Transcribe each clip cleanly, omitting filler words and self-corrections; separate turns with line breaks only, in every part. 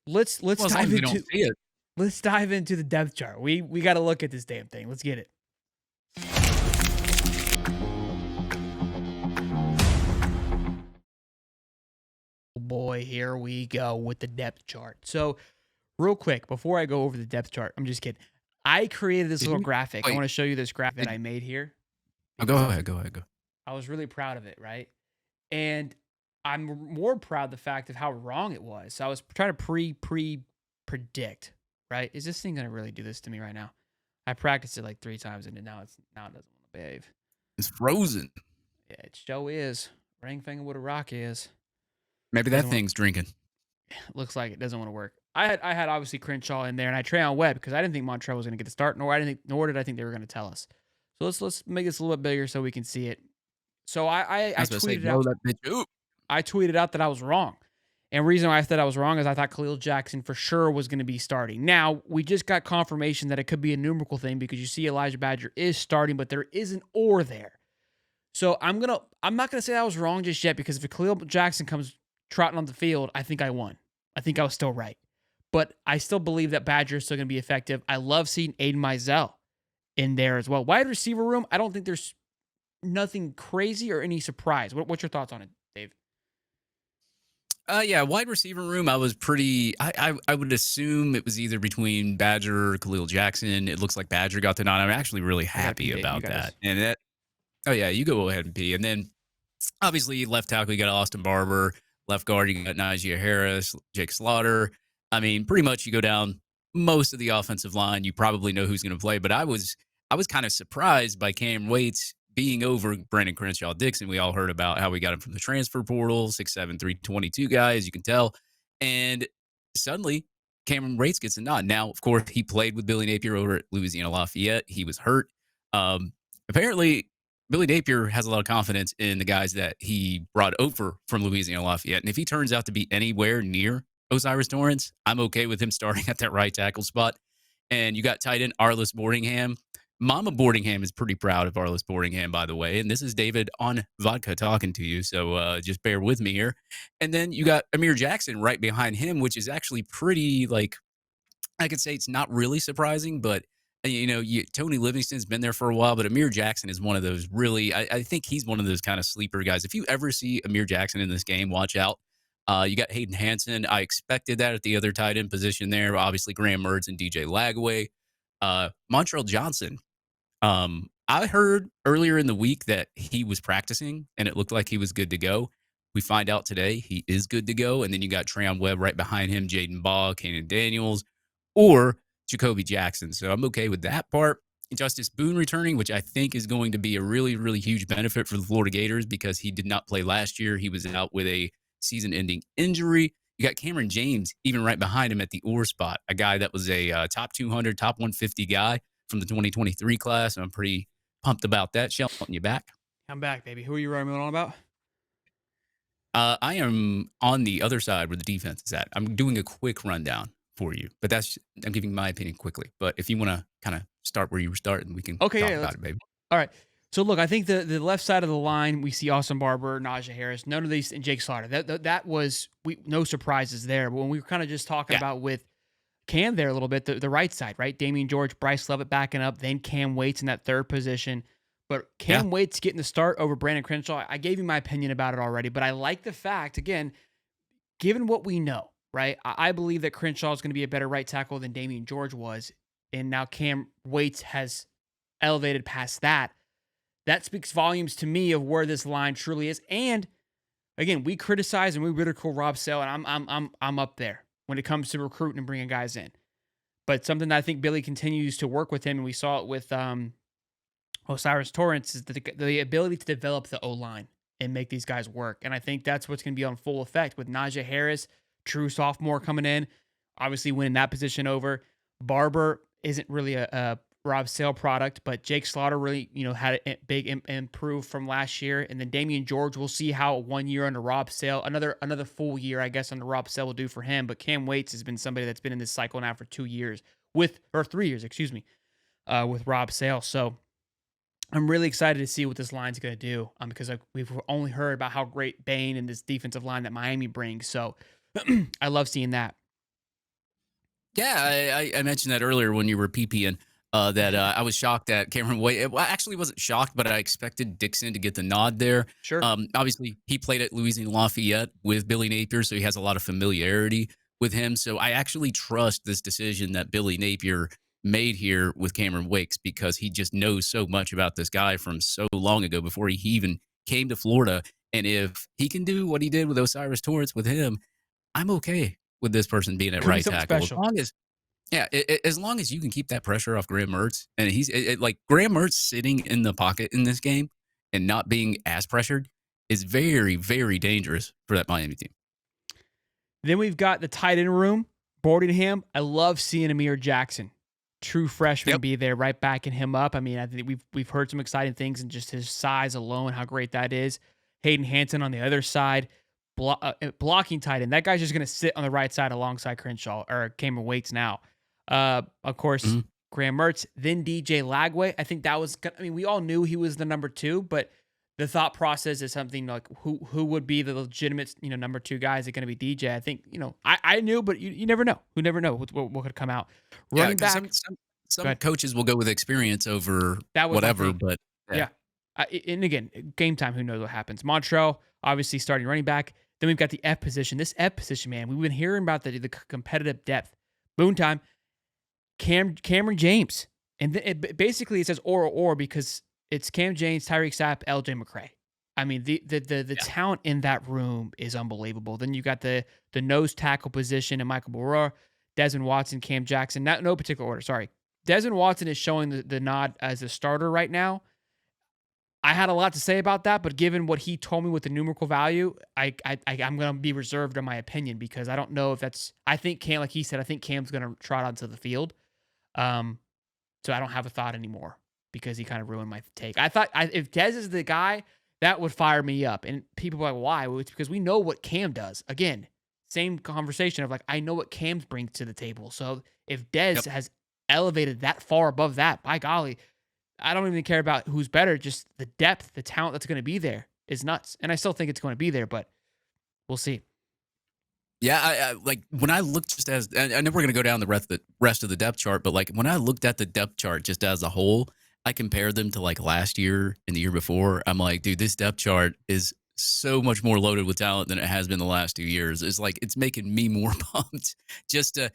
let's
Well, as long
dive
as we don't
into
see it.
let's dive into the depth chart. We got to look at this damn thing. Let's get it. Oh boy, here we go with the depth chart. So, real quick, before I go over the depth chart, I'm just kidding. I created this
Did
little
you
graphic. I
wait,
want to show you this graphic that
did
I made here
oh,
because
go ahead, go.
I was really proud of it, right? And I'm more proud of the fact of how wrong it was. So I was trying to predict, right? Is this thing gonna really do this to me right now? I practiced it like 3 times and now it doesn't want to behave.
It's frozen.
Yeah, it show is. Ring finger with a rock is.
Maybe that
Doesn't want
thing's drinking.
looks like it doesn't want to work. I had obviously Crenshaw in there and I Trayon Webb because I didn't think Montreal was gonna get the start, nor did I think they were gonna tell us. So let's make this a little bit bigger so we can see it. So
I
I
was gonna say,
tweeted
blow
out
that bitch oop.
I tweeted out that I was wrong. And reason why I said I was wrong is I thought Khalil Jackson for sure was going to be starting. Now, we just got confirmation that it could be a numerical thing because you see Elijah Badger is starting, but there is an or there. So I'm not gonna say I was wrong just yet because if Khalil Jackson comes trotting on the field, I think I won. I think I was still right. But I still believe that Badger is still gonna be effective. I love seeing Aiden Mizell in there as well. Wide receiver room, I don't think there's nothing crazy or any surprise. What's your thoughts on it, Dave?
Yeah, wide receiver room. I was pretty. I would assume it was either between Badger or Khalil Jackson. It looks like Badger got the nod. I'm actually really
I got to
happy
pee, Dave. You
about
got
that.
this.
And that. Oh yeah, you go ahead and pee. And then obviously left tackle you got Austin Barber. Left guard you got Najee Harris, Jake Slaughter. I mean, pretty much you go down most of the offensive line. You probably know who's going to play. But I was kind of surprised by Cam Waits being over Brandon Crenshaw Dixon. We all heard about how we got him from the transfer portal, 6'7", 322 guy, as you can tell. And suddenly, Cameron Waits gets a nod. Now, of course, he played with Billy Napier over at Louisiana Lafayette. He was hurt. Apparently, Billy Napier has a lot of confidence in the guys that he brought over from Louisiana Lafayette. And if he turns out to be anywhere near Osiris Torrance, I'm okay with him starting at that right tackle spot. And you got tight end Arliss Boardingham. Mama Boardingham is pretty proud of Arliss Boardingham, by the way. And this is David on vodka talking to you. So just bear with me here. And then you got Amir Jackson right behind him, which is actually pretty, like, I could say it's not really surprising, but Tony Livingston's been there for a while, but Amir Jackson is one of those really. I think he's one of those kind of sleeper guys. If you ever see Amir Jackson in this game, watch out. You got Hayden Hanson. I expected that at the other tight end position there. Obviously, Graham Mertz and DJ Lagway. Montreal Johnson. I heard earlier in the week that he was practicing and it looked like he was good to go. We find out today he is good to go. And then you got Trayon Webb right behind him, Jaden Baugh, Kanan Daniels, or Jacoby Jackson. So I'm okay with that part. Justice Boone returning, which I think is going to be a really, really huge benefit for the Florida Gators because he did not play last year. He was out with a season ending injury. You got Cameron James even right behind him at the OR spot, a guy that was a top 200, top 150 guy from the 2023 class. I'm pretty pumped about that. Shelton, you back?
I'm back, baby. Who are you rambling on about?
I am on the other side where the defense is at. I'm doing a quick rundown for you, but I'm giving my opinion quickly. But if you want to kind of start where you were starting, we can
Okay,
talk
yeah,
about
let's
it, baby.
all right. So look, I think the left side of the line, we see Austin Barber, Najee Harris, none of these, and Jake Slaughter. That was no surprises there. But when we were kind of just talking
Yeah,
about with Cam there a little bit, the right side, right? Damian George, Bryce Levitt backing up, then Cam Waits in that third position. But
yeah,
Cam Waits getting the start over Brandon Crenshaw, I gave you my opinion about it already, but I like the fact, again, given what we know, right? I believe that Crenshaw is going to be a better right tackle than Damian George was. And now Cam Waits has elevated past that. That speaks volumes to me of where this line truly is. And again, we criticize and we ridicule Rob Sale, and I'm up there when it comes to recruiting and bringing guys in. But something that I think Billy continues to work with him, and we saw it with Osiris Torrance, is the ability to develop the O line and make these guys work. And I think that's what's going to be on full effect with Najee Harris, true sophomore coming in, obviously winning that position over. Barber isn't really a Rob Sale product, but Jake Slaughter really, had a big improve from last year. And then Damian George, we'll see how 1 year under Rob Sale, another full year, I guess, under Rob Sale will do for him. But Cam Waits has been somebody that's been in this cycle now for 2 years or 3 years, excuse me, with Rob Sale. So I'm really excited to see what this line's going to do because we've only heard about how great Bain and this defensive line that Miami brings. So I love seeing that.
Yeah, I mentioned that earlier when you were PPing, that I was shocked that Cameron Wake. Well, I actually wasn't shocked, but I expected Dixon to get the nod there.
Sure.
Obviously, he played at Louisiana Lafayette with Billy Napier, so he has a lot of familiarity with him. So I actually trust this decision that Billy Napier made here with Cameron Wakes because he just knows so much about this guy from so long ago before he even came to Florida. And if he can do what he did with Osiris Torrance with him, I'm okay with this person being at
Could be
right
something
tackle as
special.
long as yeah, as long as you can keep that pressure off Graham Mertz, and like Graham Mertz sitting in the pocket in this game and not being as pressured is very, very dangerous for that Miami team.
Then we've got the tight end room, Boardingham. I love seeing Amir Jackson, true freshman,
Yep.
be there, right backing him up. I mean, I think we've heard some exciting things and just his size alone, how great that is. Hayden Hanson on the other side, blocking tight end. That guy's just going to sit on the right side alongside Crenshaw or Cameron Waits now. Of course,
Mhm.
Graham Mertz, then DJ Lagway. I think that was. I mean, we all knew he was the number two, but the thought process is something like who would be the legitimate number two guy? Is it going to be DJ? I think I knew, but you never know. Who never know what could come out.
Yeah,
Running
because
back. Go
some
ahead.
coaches will go with experience over
That was my
whatever,
thing.
but yeah.
Yeah. And again, game time. Who knows what happens? Montreal obviously starting running back. Then we've got the F position. This F position, man, we've been hearing about the competitive depth. Boon time. Cameron James, and basically it says or because it's Cam James, Tyreek Sapp, LJ McCray. I mean the
Yeah.
talent in that room is unbelievable. Then you got the nose tackle position and Michael Barrera, Desmond Watson, Cam Jackson. Not no particular order. Sorry, Desmond Watson is showing the nod as a starter right now. I had a lot to say about that, but given what he told me with the numerical value, I'm gonna be reserved in my opinion because I don't know if that's. I think Cam, like he said, I think Cam's gonna trot onto the field. Um, so I don't have a thought anymore because he kind of ruined my take. I thought if Dez is the guy, that would fire me up. And people are like, why? Well, it's because we know what Cam does. Again, same conversation of like, I know what Cam's brings to the table. So if Dez
Yep.
has elevated that far above that, by golly, I don't even care about who's better. Just the depth, the talent that's going to be there is nuts. And I still think it's going to be there, but we'll see.
Yeah, I like when I looked just as I know we're gonna go down the rest of the depth chart, but like when I looked at the depth chart just as a whole, I compared them to like last year and the year before. I'm like, dude, this depth chart is so much more loaded with talent than it has been the last 2 years. It's like it's making me more pumped just to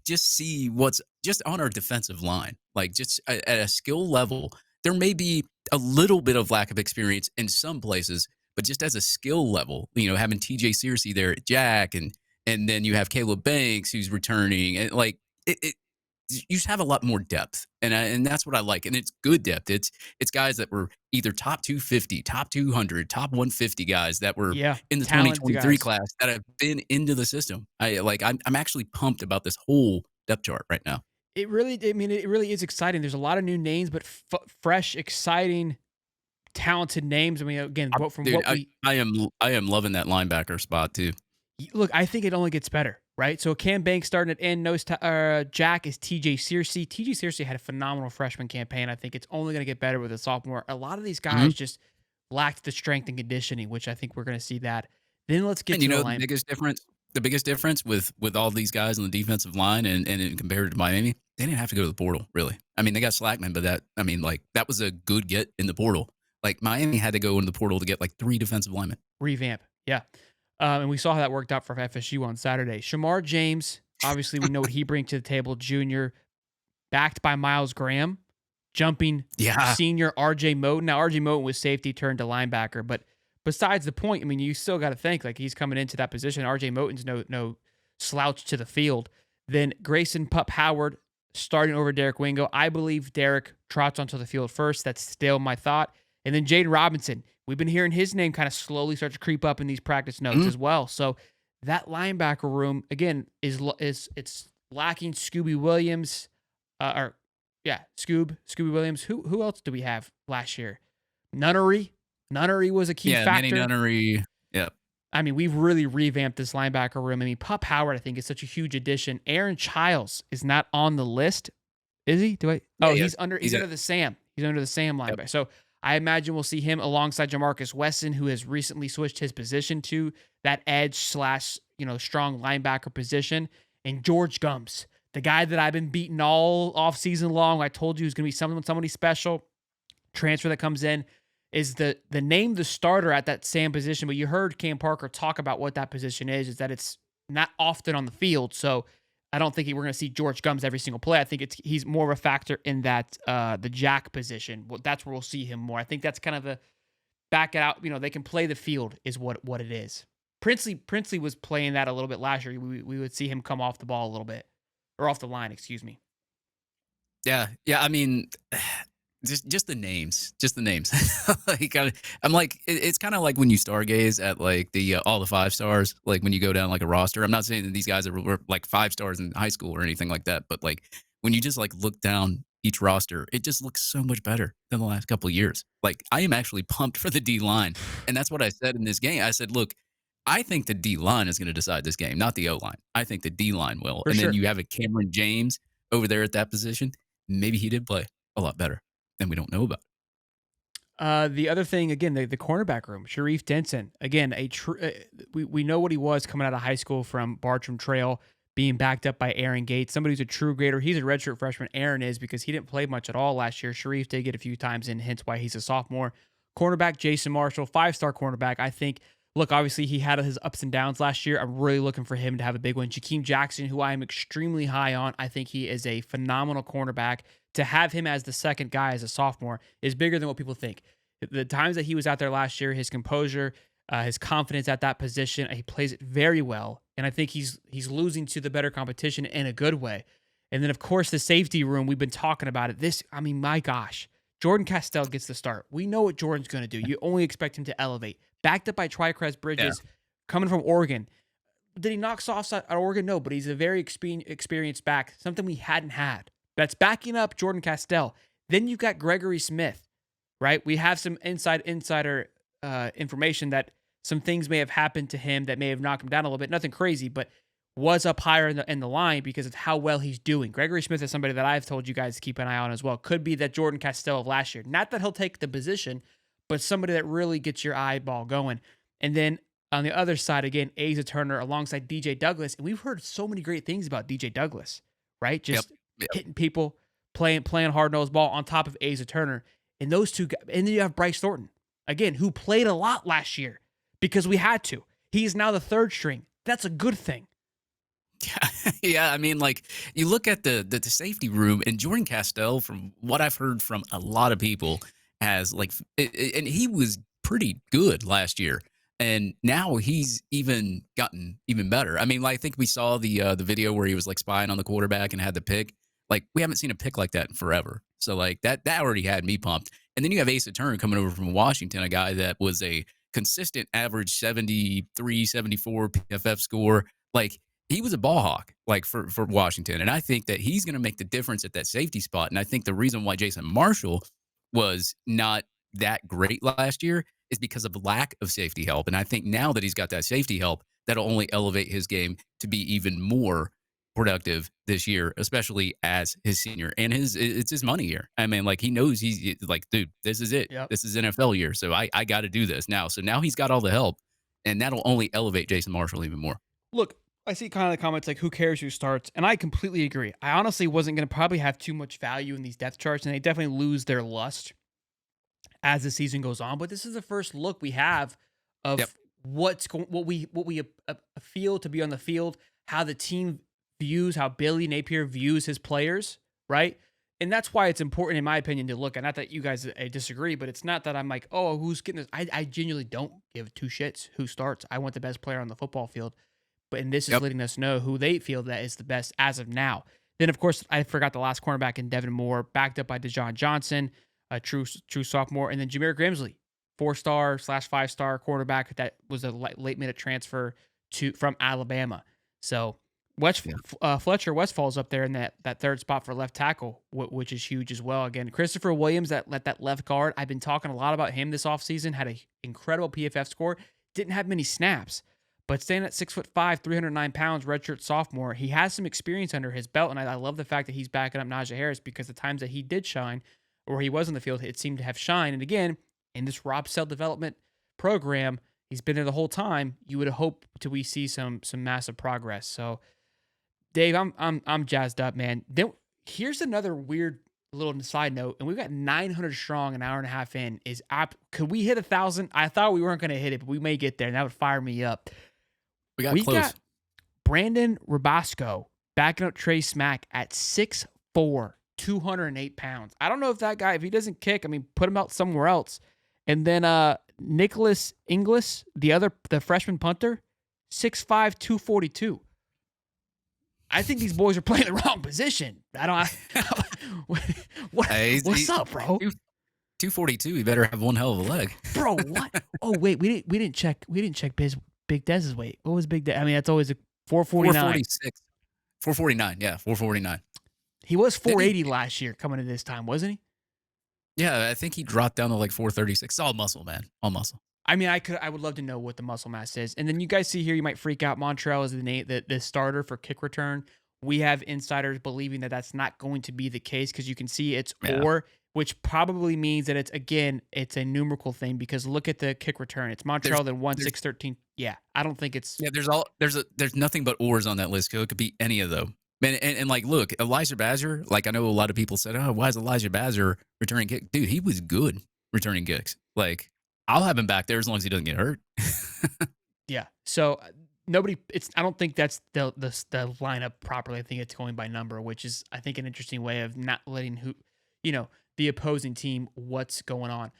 just see what's just on our defensive line. Like just at a skill level, there may be a little bit of lack of experience in some places, but just as a skill level, having TJ Searcy there at Jack and then you have Caleb Banks who's returning, and like it you just have a lot more depth, and that's what I like, and it's good depth. It's guys that were either top 250, top 200, top 150 guys that were
Yeah.
in the
Talented
2023
guys.
class that have been into the system. I'm actually pumped about this whole depth chart right now.
I mean, it really is exciting. There's a lot of new names, but fresh, exciting, talented names. I mean, again, from
Dude,
what we
I am loving that linebacker spot too.
look, I think it only gets better, right? So Cam Banks starting at end, Jack is TJ Searcy. TJ Searcy had a phenomenal freshman campaign. I think it's only going to get better with a sophomore. A lot of these
Mhm.
guys just lacked the strength and conditioning, which I think we're going to see that. Then let's get
And
to the
the
line.
biggest difference with all these guys on the defensive line and compared to Miami, they didn't have to go to the portal, really. I mean, they got Slackman, but that was a good get in the portal. Like Miami had to go into the portal to get like 3 defensive linemen.
Revamp. Yeah. And we saw how that worked out for FSU on Saturday. Shamar James, obviously, we know what he brings to the table. Junior, backed by Miles Graham, jumping
Yeah.
senior RJ Moten. Now, RJ Moten was safety turned to linebacker, but besides the point, I mean, you still got to think like he's coming into that position. RJ Moten's no slouch to the field. Then Grayson Pup Howard starting over Derek Wingo. I believe Derek trots onto the field first. That's still my thought. And then Jaden Robinson. We've been hearing his name kind of slowly start to creep up in these practice notes
Mhm.
as well. So that linebacker room again is it's lacking Scooby Williams, or yeah, Scooby Williams. Who else do we have last year? Nunnery. Nunnery was a key
Yeah, Manny
factor.
Nunnery. Yeah.
I mean, we've really revamped this linebacker room. I mean, Pup Howard, I think, is such a huge addition. Aaron Childs is not on the list, is he? Do I?
Yeah,
Oh,
yeah.
he's
He's a
under the Sam. He's under the Sam
Yep.
linebacker. So I imagine we'll see him alongside Jamarcus Weston, who has recently switched his position to that edge slash strong linebacker position, and George Gums, The guy that I've been beating all off season long, I told you is going to be somebody special. Transfer that comes in is the name the starter at that same position. But you heard Cam Parker talk about what that position is that it's not often on the field. So I don't think we're going to see George Gums every single play. I think he's more of a factor in that the jack position. Well, that's where we'll see him more. I think that's kind of the back it out. They can play the field is what it is. Princely was playing that a little bit last year. We would see him come off the ball a little bit or off the line, excuse me.
Yeah, yeah. I mean, just the names, just the names. like I'm like, it's kind of like when you stargaze at like the all the 5 stars. Like when you go down like a roster. I'm not saying that these guys were like 5 stars in high school or anything like that, but like when you just like look down each roster, it just looks so much better than the last couple of years. Like I am actually pumped for the D line, and that's what I said in this game. I said, look. I think the D line is going to decide this game, not the O line. I think the D line will.
For
And then
sure.
you have a Cameron James over there at that position. Maybe he did play a lot better than we don't know about.
The other thing, again, the cornerback room, Sharif Denson, again, we know what he was coming out of high school from Bartram Trail, being backed up by Aaron Gates, somebody who's a true grader. He's a redshirt freshman. Aaron is because he didn't play much at all last year. Sharif did get a few times in, hence why he's a sophomore. Cornerback Jason Marshall, 5-star cornerback. I think. Look, obviously he had his ups and downs last year. I'm really looking for him to have a big one. Jakeem Jackson, who I am extremely high on. I think he is a phenomenal cornerback. To have him as the second guy as a sophomore is bigger than what people think. The times that he was out there last year, his composure, his confidence at that position, he plays it very well. And I think he's losing to the better competition in a good way. And then, of course, the safety room, we've been talking about it. My gosh, Jordan Castell gets the start. We know what Jordan's going to do. You only expect him to elevate. Backed up by Tricrest
Yeah.
Bridges, coming from Oregon. Did he knock softs at Oregon? No, but he's a very experienced back, something we hadn't had. That's backing up Jordan Castell. Then you've got Gregory Smith, right? We have some insider information that some things may have happened to him that may have knocked him down a little bit. Nothing crazy, but was up higher in the line because of how well he's doing. Gregory Smith is somebody that I've told you guys to keep an eye on as well. Could be that Jordan Castell of last year. Not that he'll take the position, but somebody that really gets your eyeball going. And then on the other side, again, Asa Turner alongside DJ Douglas. And we've heard so many great things about DJ Douglas, right?
Yep.
Just
Yep.
hitting people, playing hard-nosed ball on top of Asa Turner. And those two guys, and then you have Bryce Thornton, again, who played a lot last year because we had to. He's now the third string. That's a good thing.
Yeah, yeah. I mean, like you look at the safety room, and Jordan Castell, from what I've heard from a lot of people, has like, and he was pretty good last year, and now he's even gotten even better. I mean, like, I think we saw the video where he was like spying on the quarterback and had the pick. Like we haven't seen a pick like that in forever. So like that already had me pumped. And then you have Asa Turner coming over from Washington, a guy that was a consistent average 73, 74 PFF score. Like he was a ball hawk, like for Washington. And I think that he's going to make the difference at that safety spot. And I think the reason why Jason Marshall was not that great last year is because of the lack of safety help. And I think now that he's got that safety help, that'll only elevate his game to be even more productive this year, especially as his senior and it's his money year. I mean, like he knows he's like, dude, this is it.
Yep.
This is NFL year. So I got to do this now. So now he's got all the help, and that'll only elevate Jason Marshall even more.
Look, I see kind of the comments like, who cares who starts? And I completely agree. I honestly wasn't going to probably have too much value in these depth charts, and they definitely lose their lust as the season goes on. But this is the first look we have of
Yep.
what we feel to be on the field, how the team views, how Billy Napier views his players, right? And that's why it's important, in my opinion, to look at. Not that you guys disagree, but it's not that I'm like, oh, who's getting this? I genuinely don't give two shits who starts. I want the best player on the football field. And this is
Yep.
letting us know who they feel that is the best as of now. Then, of course, I forgot the last cornerback in Devin Moore, backed up by Dejon Johnson, a true sophomore, and then Jameer Grimsley, 4-star/5-star cornerback that was a late minute transfer from Alabama. So Fletcher Westfall's up there in that third spot for left tackle, which is huge as well. Again, Christopher Williams, that left guard. I've been talking a lot about him this offseason. Had an incredible PFF score. Didn't have many snaps. But staying at 6'5", 309 pounds, redshirt sophomore, he has some experience under his belt, and I love the fact that he's backing up Najee Harris because the times that he did shine, or he was on the field, it seemed to have shine. And again, in this Rob Sell development program, he's been there the whole time. You would hope we see some massive progress. So Dave, I'm jazzed up, man. Then here's another weird little side note, and we've got 900 strong, an hour and a half in. Could we hit 1,000? I thought we weren't going to hit it, but we may get there, and that would fire me up.
We got
We got
close.
Brandon Rabasco backing up Trey Smack at 6'4", 208 pounds. I don't know if that guy, if he doesn't kick, I mean, put him out somewhere else. And then Nicholas Inglis, the freshman punter, 6'5", 242. I think these boys are playing the wrong position. I don't. What's up, bro?
242. You better have one hell of a leg,
Bro, what? Oh wait, we didn't check Big Dez's weight. What was Big Dez? I mean, that's always a 449.
446, 449. Yeah, 449.
He was 480 last year coming to this time, wasn't he?
Yeah, I think he dropped down to like 436. It's all muscle, man. All muscle.
I mean, I would love to know what the muscle mass is. And then you guys see here, you might freak out. Montreal is the starter for kick return. We have insiders believing that that's not going to be the case because you can see it's or, which probably means that it's a numerical thing because look at the kick return. It's Montreal, then 1-6-13. Yeah, I don't think it's.
Yeah, there's nothing but ors on that list. So it could be any of them. And like, look, Elijah Badger, like I know a lot of people said, oh, why is Elijah Badger returning kick? Dude, he was good returning kicks. Like, I'll have him back there as long as he doesn't get hurt.
Yeah. So I don't think that's the lineup properly. I think it's going by number, which is, I think, an interesting way of not letting the opposing team what's going on.